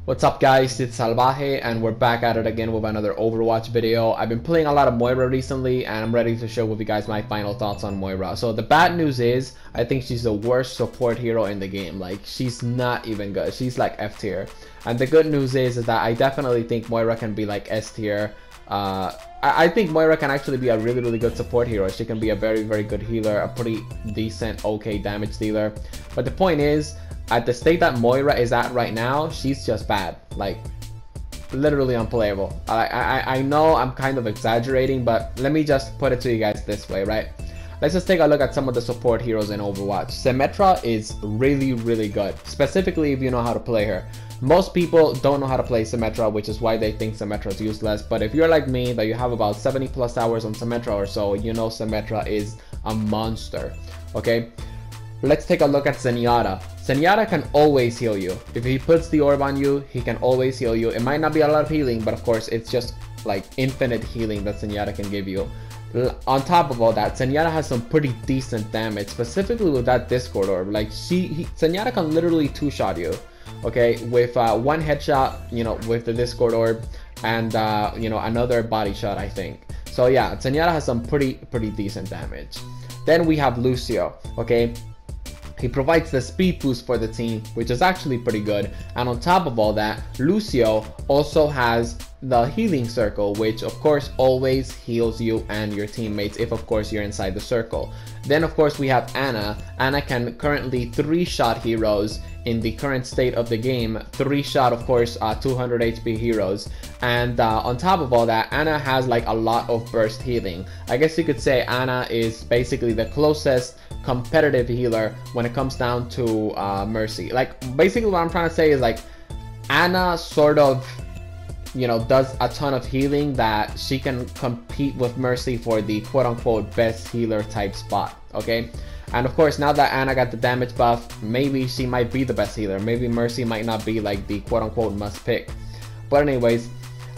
What's up guys, it's Salvajee and we're back at it again with another Overwatch video. I've been playing a lot of Moira recently and I'm ready to share with you guys my final thoughts on Moira. So the bad news is, I think she's the worst support hero in the game. Like, she's not even good. She's like F tier. And the good news is that I definitely think Moira can be like S tier. I think Moira can actually be a really good support hero. She can be a very good healer, a pretty decent, okay damage dealer. But the point is, at the state that Moira is at right now, she's just bad. Like, literally unplayable. I know I'm kind of exaggerating, but let me just put it to you guys this way, right? Let's just take a look at some of the support heroes in Overwatch. Symmetra is really good, specifically if you know how to play her. Most people don't know how to play Symmetra, which is why they think Symmetra is useless. But if you're like me, that you have about 70 plus hours on Symmetra or so, you know Symmetra is a monster, okay? Let's take a look at Zenyatta. Zenyatta can always heal you. If he puts the orb on you, he can always heal you. It might not be a lot of healing, but of course it's just like infinite healing that Zenyatta can give you. On top of all that, Zenyatta has some pretty decent damage, specifically with that Discord orb. Like, Zenyatta can literally two-shot you, okay, with one headshot, you know, with the Discord orb, and you know, another body shot, I think. So yeah, Zenyatta has some pretty decent damage. Then we have Lucio, okay. He provides the speed boost for the team, which is actually pretty good. And on top of all that, Lucio also has the healing circle, which of course always heals you and your teammates if of course you're inside the circle. Then of course we have Ana. Ana can currently 3-shot heroes in the current state of the game. 3-shot, of course, 200 HP heroes. And on top of all that, Ana has like a lot of burst healing. I guess you could say Ana is basically the closest competitive healer when it comes down to Mercy. Like, basically what I'm trying to say is, like, Ana sort of, you know, does a ton of healing that she can compete with Mercy for the quote-unquote best healer type spot, okay? And of course, now that Ana got the damage buff, maybe she might be the best healer. Maybe Mercy might not be like the quote-unquote must pick. But anyways,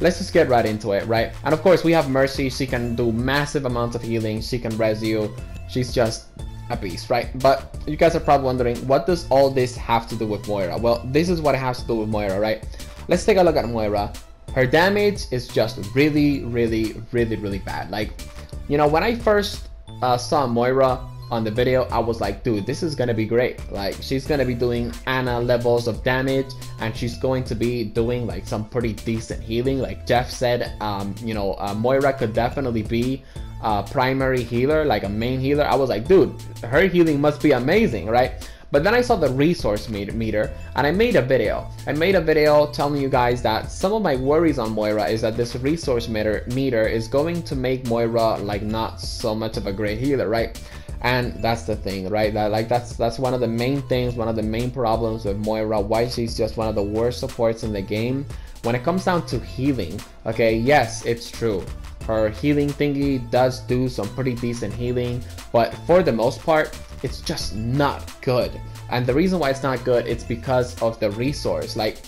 let's just get right into it, right? And of course, we have Mercy. She can do massive amounts of healing. She can res you. She's just a beast, right? But you guys are probably wondering, what does all this have to do with Moira? Well, this is what it has to do with Moira, right? Let's take a look at Moira. Her damage is just really bad. Like, you know, when I first saw Moira on the video, I was like, dude, this is gonna be great. Like, she's gonna be doing Ana levels of damage, and she's going to be doing like some pretty decent healing. Like Jeff said, you know, Moira could definitely be a primary healer, like a main healer. I was like, dude, her healing must be amazing, right? But then I saw the resource meter and I made a video. Telling you guys that some of my worries on Moira is that this resource meter is going to make Moira like not so much of a great healer, right? And that's the thing, right? That's one of the main things, one of the main problems with Moira, why she's just one of the worst supports in the game. When it comes down to healing, okay, yes, it's true. Her healing thingy does do some pretty decent healing, but for the most part, it's just not good. And the reason why it's not good, it's because of the resource. Like,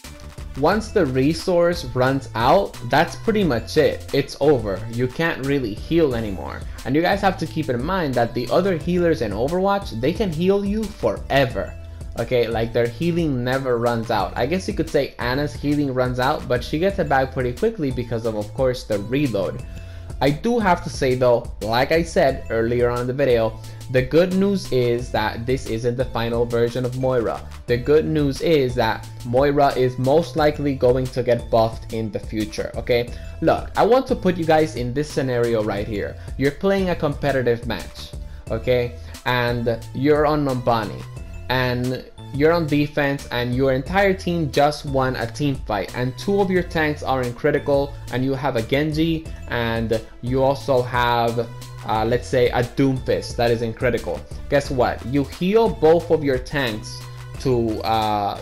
once the resource runs out, that's pretty much it. It's over. You can't really heal anymore. And you guys have to keep in mind that the other healers in Overwatch, they can heal you forever. Okay, like their healing never runs out. I guess you could say Ana's healing runs out, but she gets it back pretty quickly because of course, the reload. I do have to say though, like I said earlier on in the video, the good news is that this isn't the final version of Moira. The good news is that Moira is most likely going to get buffed in the future, okay? Look, I want to put you guys in this scenario right here. You're playing a competitive match, okay? And you're on Numbani, and you're on defense, and your entire team just won a team fight, and 2 of your tanks are in critical, and you have a Genji, and you also have let's say a Doomfist that is in critical. Guess what? You heal both of your tanks to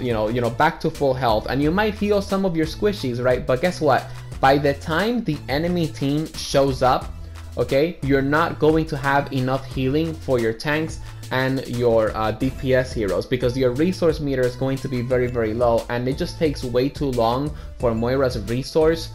you know, back to full health, and you might heal some of your squishies, right? But guess what? By the time the enemy team shows up, okay, you're not going to have enough healing for your tanks, and your DPS heroes, because your resource meter is going to be very low, and it just takes way too long for Moira's resource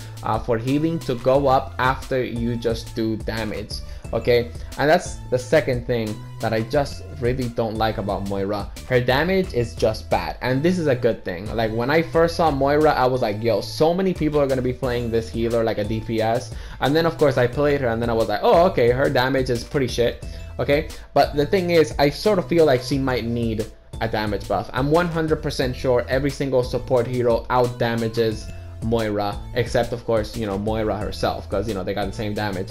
for healing to go up after you just do damage. Okay, and that's the second thing that I just really don't like about Moira. Her damage is just bad, and this is a good thing. Like, when I first saw Moira, I was like, yo, so many people are gonna be playing this healer like a DPS, and then of course I played her, and then I was like, oh, okay, her damage is pretty shit. Okay, but the thing is, I sort of feel like she might need a damage buff. I'm 100% sure every single support hero out damages Moira, except of course, you know, Moira herself, because, you know, they got the same damage.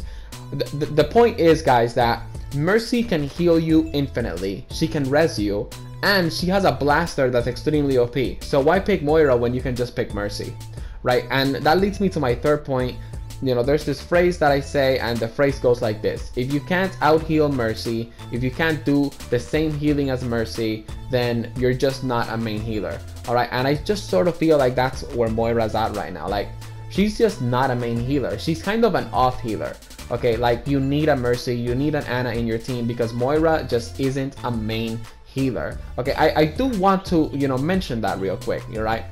The point is, guys, that Mercy can heal you infinitely, she can res you, and she has a blaster that's extremely OP. So why pick Moira when you can just pick Mercy, right? And that leads me to my third point. You know, there's this phrase that I say, and the phrase goes like this: if you can't out heal Mercy, if you can't do the same healing as Mercy, then you're just not a main healer. Alright, and I just sort of feel like that's where Moira's at right now. Like, she's just not a main healer, she's kind of an off healer. Okay, like, you need a Mercy, you need an Ana in your team, because Moira just isn't a main healer. Okay, I do want to, you know, mention that real quick, you're right?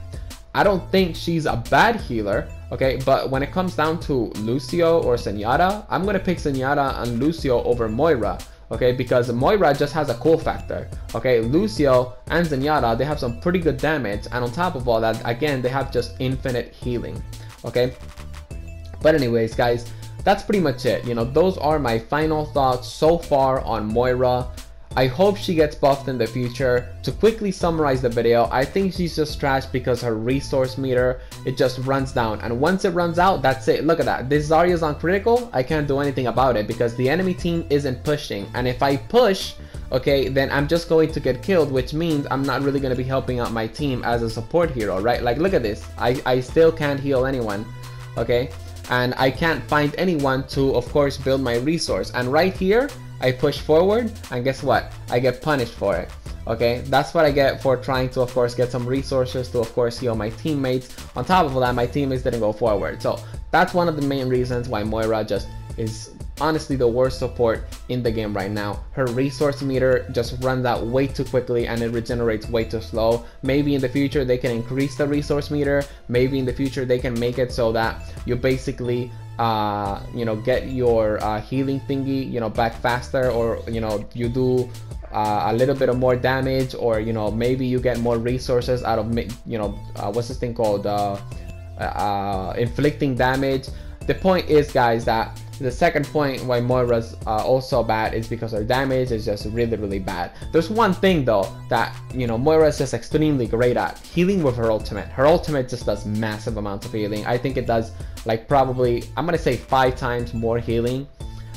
I don't think she's a bad healer, okay, but when it comes down to Lucio or Zenyatta, I'm gonna pick Zenyatta and Lucio over Moira, okay, because Moira just has a cool factor. Okay, Lucio and Zenyatta, they have some pretty good damage, and on top of all that, again, they have just infinite healing. Okay, but anyways, guys, that's pretty much it. You know, those are my final thoughts so far on Moira. I hope she gets buffed in the future. To quickly summarize the video, I think she's just trash because her resource meter, it just runs down, and once it runs out, that's it. Look at that, this Zarya's on critical, I can't do anything about it because the enemy team isn't pushing, and if I push, okay, then I'm just going to get killed, which means I'm not really going to be helping out my team as a support hero, right? Like, look at this, I still can't heal anyone, okay, and I can't find anyone to, of course, build my resource. And right here, I push forward, and guess what? I get punished for it. Okay, that's what I get for trying to, of course, get some resources to, of course, heal my teammates. On top of all that, my teammates didn't go forward. So that's one of the main reasons why Moira just is honestly the worst support in the game right now. Her resource meter just runs out way too quickly, and it regenerates way too slow. Maybe in the future they can increase the resource meter. Maybe in the future they can make it so that you basically you know, get your healing thingy, you know, back faster, or, you know, you do a little bit of more damage, or, you know, maybe you get more resources out of, you know, what's this thing called, inflicting damage. The point is, guys, that the second point why Moira's also bad is because her damage is just really bad. There's one thing though that, you know, Moira is just extremely great at: healing with her ultimate. Her ultimate just does massive amounts of healing. I think it does, like, probably, I'm gonna say 5 times more healing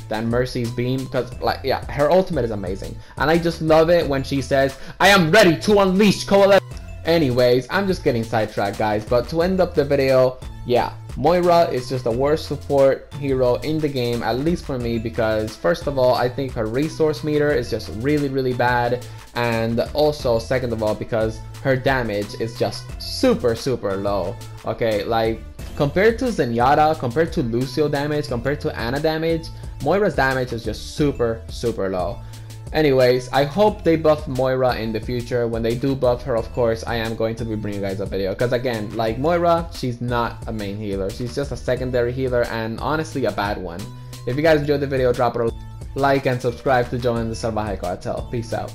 than Mercy's beam, because, like, yeah, her ultimate is amazing, and I just love it when she says, "I am ready to unleash coalition." Anyways, I'm just getting sidetracked, guys, but to end up the video, yeah, Moira is just the worst support hero in the game, at least for me, because first of all, I think her resource meter is just really bad, and also second of all, because her damage is just super low. Okay, like, compared to Zenyatta, compared to Lucio damage, compared to Ana damage, Moira's damage is just super low. Anyways, I hope they buff Moira in the future. When they do buff her, of course, I am going to be bringing you guys a video, because again, like, Moira, she's not a main healer, she's just a secondary healer, and honestly a bad one. If you guys enjoyed the video, drop it a like and subscribe to join the Salvajee cartel. Peace out.